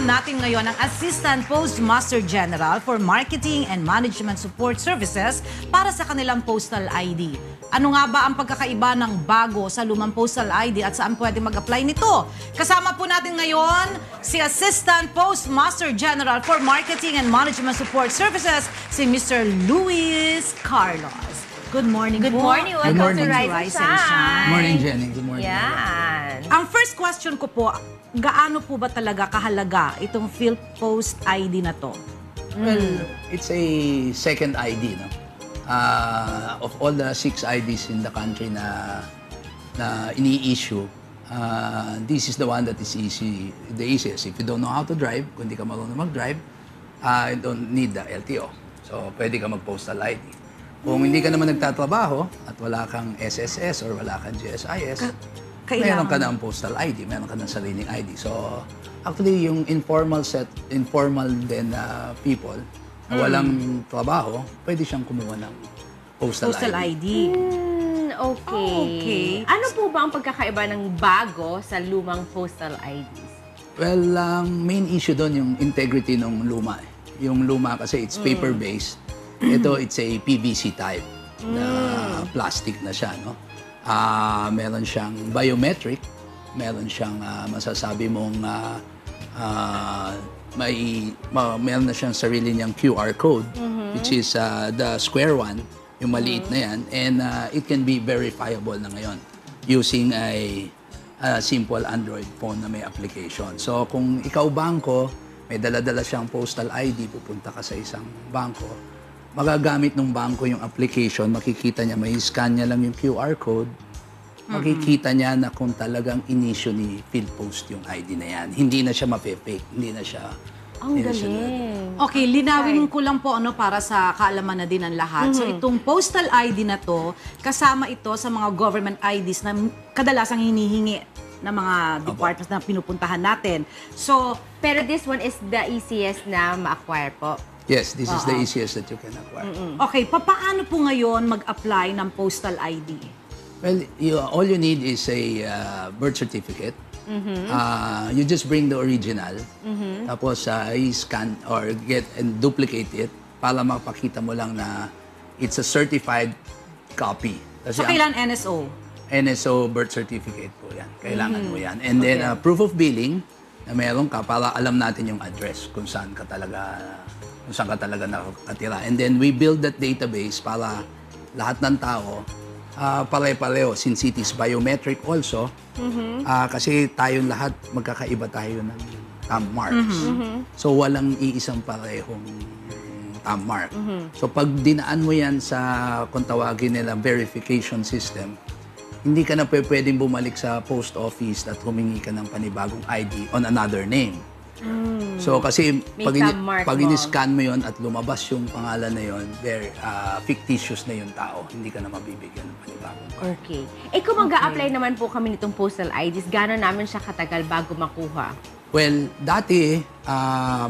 natin ngayon ang Assistant Postmaster General for Marketing and Management Support Services para sa kanilang postal ID. Ano nga ba ang pagkakaiba ng bago sa lumang postal ID at saan pwede mag-apply nito? Kasama po natin ngayon si Assistant Postmaster General for Marketing and Management Support Services, si Mr. Luis Carlos. Good morning Good po. morning. Welcome to Rise and Shine. Good morning, Jenny. Good morning. Yan. Ang first question ko po, gaano po ba talaga kahalaga itong PhilPost ID na to? Well, it's a second ID, no? Of all the 6 IDs in the country na ini-issue, this is the one that is the easiest. If you don't know how to drive, kung hindi ka marunong mag-drive, you don't need the LTO. So, pwede ka mag-postal ID. Kung hindi ka naman nagtatrabaho at wala kang SSS or wala kang GSIS, meron ka ng postal ID, meron ka ng sariling ID. So, actually, yung informal din people na walang trabaho, pwede siyang kumuha ng postal ID. Okay. Ano po ba ang pagkakaiba ng bago sa lumang postal IDs? Well, main issue doon yung integrity ng luma. Yung luma kasi it's paper-based. Ito, it's a PVC type na plastic na siya, no? Meron siyang biometric, meron siyang masasabi mong meron na siyang sarili niyang QR code, which is the square one, yung maliit na yan, and it can be verifiable na ngayon using a simple Android phone na may application. So kung ikaw bangko, may dala-dala siyang postal ID, pupunta ka sa isang bangko, magagamit ng bangko yung application, makikita niya, may scan niya lang yung QR code, makikita niya na kung talagang in-issue ni PhilPost yung ID na yan. Hindi na siya ma-fake, hindi na siya... Ang galing. Okay, linawin ko lang po para sa kaalaman na din ng lahat. So itong postal ID na to, kasama ito sa mga government IDs na kadalasang hinihingi ng mga departments na pinupuntahan natin. So, pero this one is the easiest na ma-acquire po. Yes, this is the easiest that you can acquire. okay, paano po ngayon mag-apply ng postal ID? Well, all you need is a birth certificate. You just bring the original. Tapos i-scan or get and duplicate it para mapakita mo lang na it's a certified copy. Kasi So, kailan NSO? NSO birth certificate po yan. Kailangan mo yan. And then proof of billing na meron ka para alam natin yung address kung saan ka talaga nakatira. And then we build that database para lahat ng tao pare-pareho, since it is biometric also, kasi tayong lahat magkakaiba tayo ng thumb marks. So walang iisang parehong thumb mark. So pag dinaan mo yan sa, kung tawagin nila, verification system, hindi ka na pwedeng bumalik sa post office at humingi ka ng panibagong ID on another name. So kasi pag in-scan mo yun at lumabas yung pangalan na yun, fictitious na yung tao. Hindi ka na mabibigyan ng panibagong card. Okay. Kung mag-a-apply naman po kami nitong postal IDs, gano'n namin siya katagal bago makuha? Well, dati,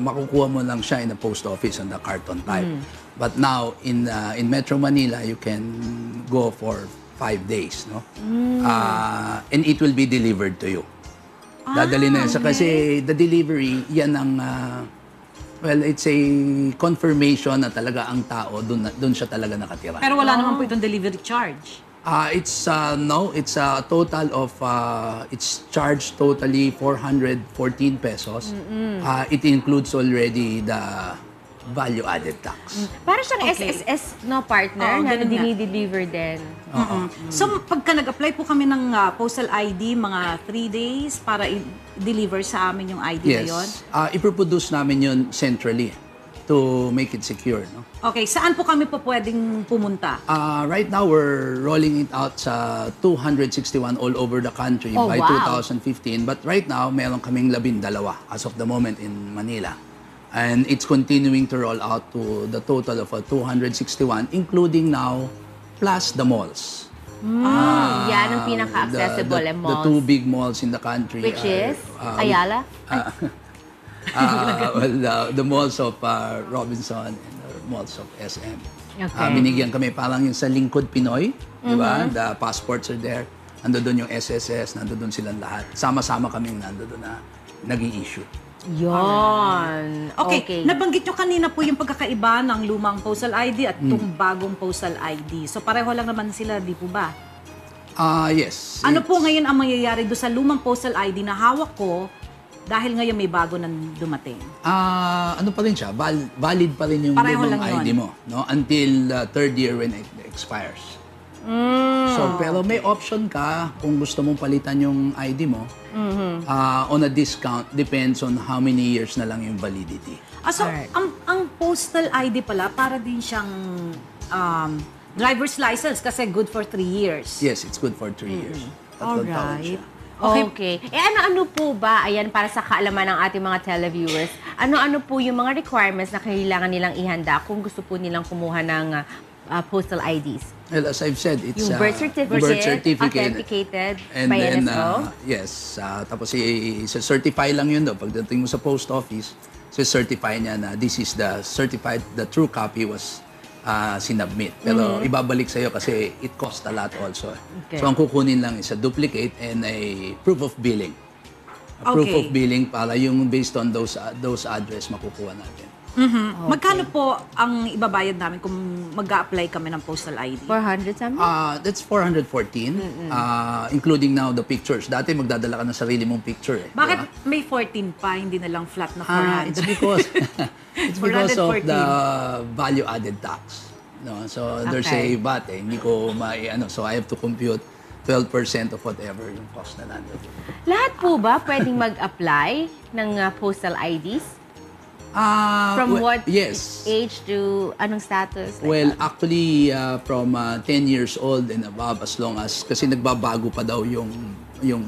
makukuha mo lang siya in the post office on the carton type. But now, in Metro Manila, you can go for 5 days, no? And it will be delivered to you. Dadali na yan. Kasi the delivery, yan ang, well, it's a confirmation na talaga ang tao, dun siya talaga nakatira. Pero wala naman po itong delivery charge. It's a total of, it's charged totally 414 pesos. It includes already the value-added tax. Para siyang SSS, no, partner, na dinideliver din. So, pagka nag-apply po kami ng postal ID, mga 3 days para i-deliver sa amin yung ID na yun? Iproproduce namin yun centrally to make it secure. No? Okay, saan po kami po pwedeng pumunta? Right now, we're rolling it out sa 261 all over the country by 2015. But right now, meron kaming 12 as of the moment in Manila. And it's continuing to roll out to the total of 261, including now, plus the malls. Yan ang pinaka-accessible malls. The 2 big malls in the country. Which is? Ayala? Well, the malls of Robinson and the malls of SM. Okay. Binigyan kami parang yung sa Lingkod Pinoy, di ba? The passports are there. Nandoon yung SSS, nandoon silang lahat. Sama-sama kaming nandoon na nag-i-issue. Yon. Okay. Nabanggit nyo kanina po yung pagkakaiba ng lumang postal ID at itong bagong postal ID. So pareho lang naman sila, di po ba? Yes. Ano po ngayon ang mangyayari doon sa lumang postal ID na hawak ko dahil ngayon may bago nang dumating? Ano pa rin siya? Valid pa rin yung Pareho lumang lang ID yun. mo, no? Until third year when it expires. So, pero may option ka kung gusto mong palitan yung ID mo on a discount. Depends on how many years na lang yung validity. So, ang postal ID pala, para din siyang driver's license kasi good for 3 years. Yes, it's good for 3 years. Tatlong taon Alright. siya. Okay. Ano-ano po ba, ayan, para sa kaalaman ng ating mga televiewers, ano-ano po yung mga requirements na kailangan nilang ihanda kung gusto po nilang kumuha ng postal IDs? Well, as I've said, it's Yung birth certificate, authenticated and by then, NSO? yes, tapos i-certify lang yun daw. Pagdating mo sa post office, certify niya na this is the certified, the true copy was sinubmit. Pero ibabalik sa'yo kasi it costs a lot also. Okay. So ang kukunin lang is a duplicate and a proof of billing. A proof of billing para yung based on those address makukuha natin. Magkano po ang ibabayad namin kung mag-a-apply kami ng postal ID? 400 something? That's 414, including now the pictures. Dati magdadala ka ng sarili mong picture. Bakit Diba? may 14 pa, hindi na lang flat na 400? It's because of 414. the value-added tax. No, so there's a VAT. Hindi ko so I have to compute 12% of whatever yung cost na nandun. Lahat po ba pwedeng mag-apply ng postal IDs? From what yes. age to anong status? Like Well, that? actually, from 10 years old and above, as long as, kasi nagbabago pa daw yung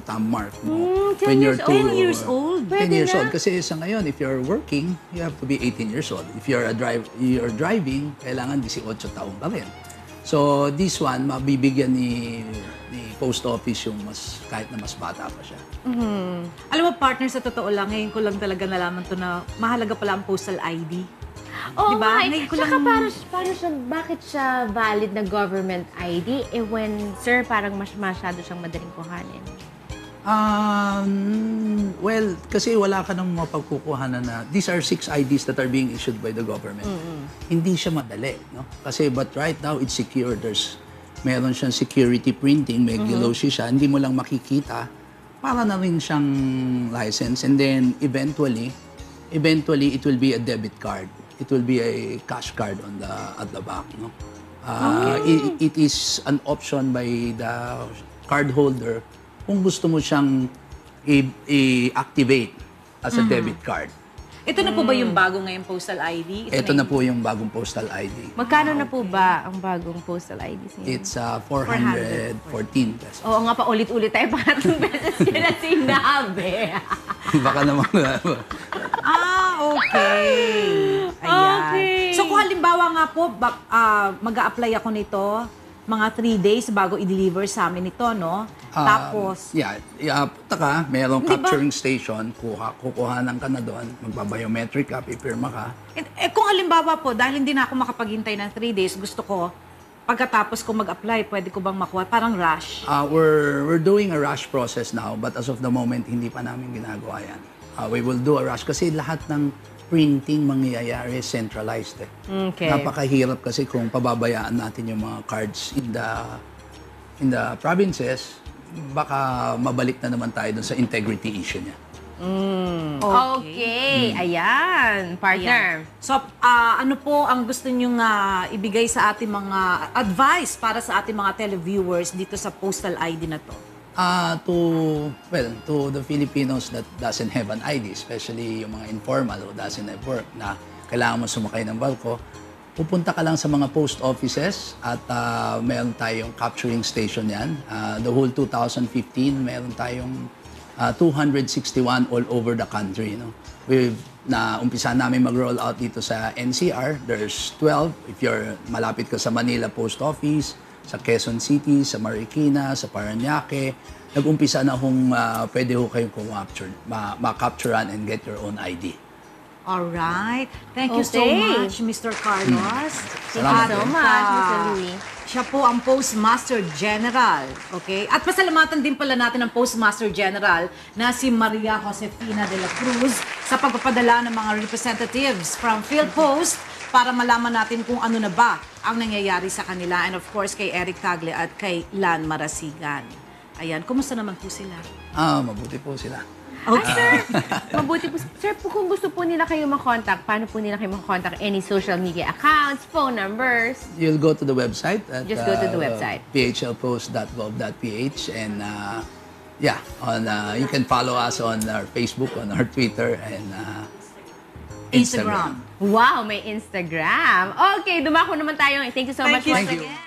thumb mark mo. 10 when you're years old? 10 years old? 10 years na? old. Kasi sa ngayon, if you're working, you have to be 18 years old. If you're driving, kailangan 18 taon pa rin. So, this one, mabibigyan ni post office yung kahit na mas bata pa siya. Alam mo, partner, sa totoo lang, ngayon ko lang talaga nalaman to na mahalaga pala ang postal ID. Oh, Diba? nga. Ngayon ko Tsaka lang- paano siya, bakit siya valid na government ID? When, sir, parang masyado siyang madaling kuhanin. Well, kasi wala ka nang mapagkukuhanan na these are 6 IDs that are being issued by the government. Hindi siya madali, no? Kasi but right now it's secure. Meron siyang security printing, may glossy siya, hindi mo lang makikita. Para na rin siyang license, and then eventually it will be a debit card. It will be a cash card at the back, no? It is an option by the cardholder kung gusto mo siyang i-activate as a debit card. Ito na po ba yung bago ngayong postal ID? Ito na po yung bagong postal ID. Magkano na po ba ang bagong postal IDs niya? It's 414 pesos. Oo nga pa, ulit-ulit tayo pangatlong beses sila sinabi. Baka naman. Okay. Ayan. Okay. So kung halimbawa nga po, mag-a-apply ako nito, mga 3 days bago i-deliver sa amin ito, no? Tapos, Punta ka, merong Di ba- capturing station, kukuhanan ka na doon, magbabiometric ka, pipirma ka. kung halimbawa po, dahil hindi na ako makapaghintay ng 3 days, gusto ko, pagkatapos ko mag-apply, pwede ko bang makuha? Parang rush. We're doing a rush process now, but as of the moment, hindi pa namin ginagawa yan. We will do a rush kasi lahat ng printing mangyayari centralized. Okay. Napakahirap kasi kung pababayaan natin yung mga cards in the provinces, baka mabalik na naman tayo dun sa integrity issue niya. Okay. Ayan, partner. Ayan. So, ano po ang gusto nyong ibigay sa ating mga advice para sa ating mga televiewers dito sa postal ID na to? To the Filipinos that doesn't have an ID, especially yung mga informal who doesn't have work, na kailangan mo sumakay ng barko, pupunta ka lang sa mga post offices at meron tayong capturing station yan. The whole 2015, meron tayong 261 all over the country. No? Umpisa namin mag-roll out dito sa NCR. There's 12. If you're malapit ka sa Manila Post Office, sa Quezon City, sa Marikina, sa Parañaque, nag-umpisa na pwede ho kayong ma-capturean and get your own ID. Alright. Thank you so Okay. much, Mr. Carlos. Thank you so much, Mr. Louie. Siya po ang Postmaster General. Okay? At pasalamatan din pala natin ang Postmaster General na si Maria Josefina de la Cruz sa pagpapadala ng mga representatives from PhilPost para malaman natin kung ano na ba ang nangyayari sa kanila. And of course, kay Eric Tagle at kay Lan Marasigan. Ayan, kumusta naman po sila? Mabuti po sila. Sir, mabuti po. Sir, kung gusto po nila kayo makontak, paano po nila kayo makontak? Any social media accounts, phone numbers? You'll go to the website at Just go to the website. phlpost.gov.ph and you can follow us on our Facebook, on our Twitter, and Instagram. Wow, may Instagram. Okay, dumako naman tayo. Thank you so much Thank you once Thank you. again.